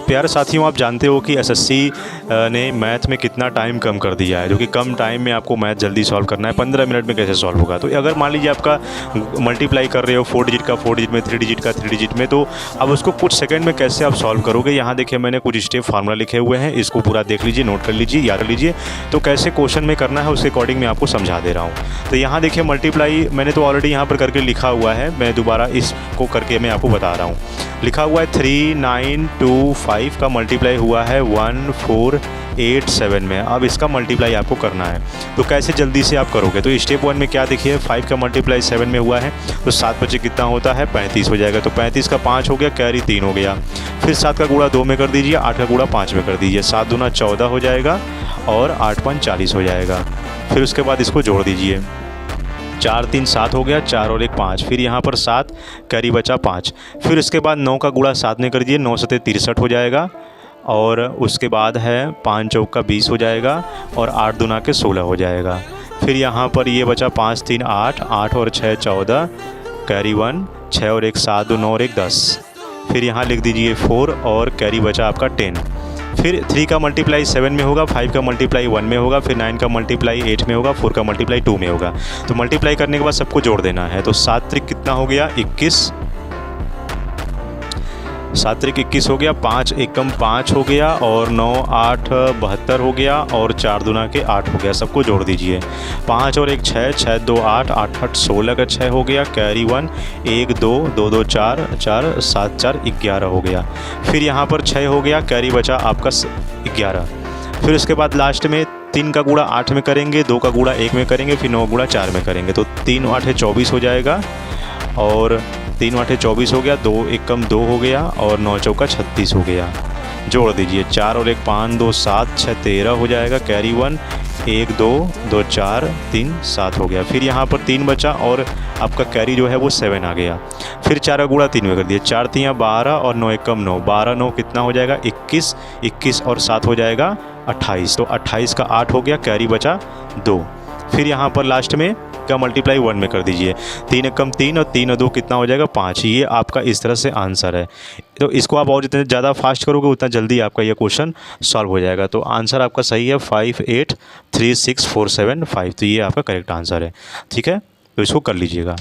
प्यारे साथियों, आप जानते हो कि एसएससी ने मैथ में कितना टाइम कम कर दिया है, जो कि कम टाइम में आपको मैथ जल्दी सॉल्व करना है। 15 मिनट में कैसे सॉल्व होगा। तो अगर मान लीजिए आपका मल्टीप्लाई कर रहे हो 4 डिजिट का 4 डिजिट में, 3 डिजिट का 3 डिजिट में, तो अब उसको कुछ सेकंड में कैसे आप सॉल्व करोगे। यहाँ देखिए मैंने कुछ स्टेप फार्मूला लिखे हुए हैं, इसको पूरा देख लीजिए, नोट कर लीजिए, याद कर लीजिए। तो कैसे क्वेश्चन में करना है उसके अकॉर्डिंग मैं आपको समझा दे रहा हूँ। तो यहाँ देखिए मल्टीप्लाई मैंने तो ऑलरेडी यहाँ पर करके लिखा हुआ है, मैं दोबारा इसको करके मैं आपको बता रहा हूँ। लिखा हुआ है 3925 का मल्टीप्लाई हुआ है 1487 में। अब इसका मल्टीप्लाई आपको करना है, तो कैसे जल्दी से आप करोगे। तो स्टेप 1 में क्या देखिए, 5 का मल्टीप्लाई 7 में हुआ है, तो 7 बचे कितना होता है 35 हो जाएगा। तो 35 का 5 हो गया, कैरी 3 हो गया। फिर 7 का गुणा 2 में कर दीजिए, 8 का गुणा 5 में कर दीजिए, 7 दूना 14 हो जाएगा और 8 5 40 हो जाएगा। फिर उसके बाद इसको जोड़ दीजिए, 4 3 7 हो गया, 4 और 1 5। फिर यहाँ पर 7 कैरी बचा 5। फिर उसके बाद 9 का गुणा 7 में कर दिए, 9 7 63 हो जाएगा। और उसके बाद है 5 चौक का 20 हो जाएगा और 8 दूना के 16 हो जाएगा। फिर यहाँ पर ये बचा 5 3 8, 8 और 6 14, कैरी 1, 6 और 1 7, 2 9 और 1 10। फिर यहाँ लिख दीजिए 4 और कैरी बचा आपका 10। फिर 3 का मल्टीप्लाई 7 में होगा, 5 का मल्टीप्लाई 1 में होगा, फिर 9 का मल्टीप्लाई 8 में होगा, 4 का मल्टीप्लाई 2 में होगा। तो मल्टीप्लाई करने के बाद सबको जोड़ देना है। तो 7 त्रिक कितना हो गया 21, 7 त्रिक 21 हो गया, 5 एकम 5 हो गया और 9 8 72 हो गया और 4 दूना के 8 हो गया। सबको जोड़ दीजिए, 5 और 1 6, 6 2 8, 8 8 16 का 6 हो गया, कैरी 1, 1 2 2 2 4 4 7 4 11 हो गया। फिर यहाँ पर 6 हो गया, कैरी बचा आपका 11। फिर उसके बाद लास्ट में 3 का गुणा 8 में करेंगे, 2 का गुणा 1 में करेंगे, फिर 9 गुणा 4 में करेंगे। तो 3 8 24 हो जाएगा और 3 8 24 हो गया, 2 1 कम 2 हो गया और 9 चौका 36 हो गया। जोड़ दीजिए, 4 और 1 5 2 7 6 13 हो जाएगा, कैरी 1, 1 2 2 4 3 7 हो गया। फिर यहाँ पर 3 बचा और आपका कैरी जो है वो 7 आ गया। फिर 4 का गुणा 3 में कर दिया, 4 3 12 और 9 1 कम 9, 12 9 कितना हो जाएगा 21, 21 और 7 हो जाएगा 28। तो 28 का 8 हो गया, कैरी बचा 2। फिर यहाँ पर लास्ट में का मल्टीप्लाई 1 में कर दीजिए, 3 1 कम 3 और 3 और 2 कितना हो जाएगा 5। ये आपका इस तरह से आंसर है। तो इसको आप और जितने ज़्यादा फास्ट करोगे उतना जल्दी आपका ये क्वेश्चन सॉल्व हो जाएगा। तो आंसर आपका सही है 5 8 3 6 4 7 5। तो ये आपका करेक्ट आंसर है। ठीक है, तो इसको कर लीजिएगा।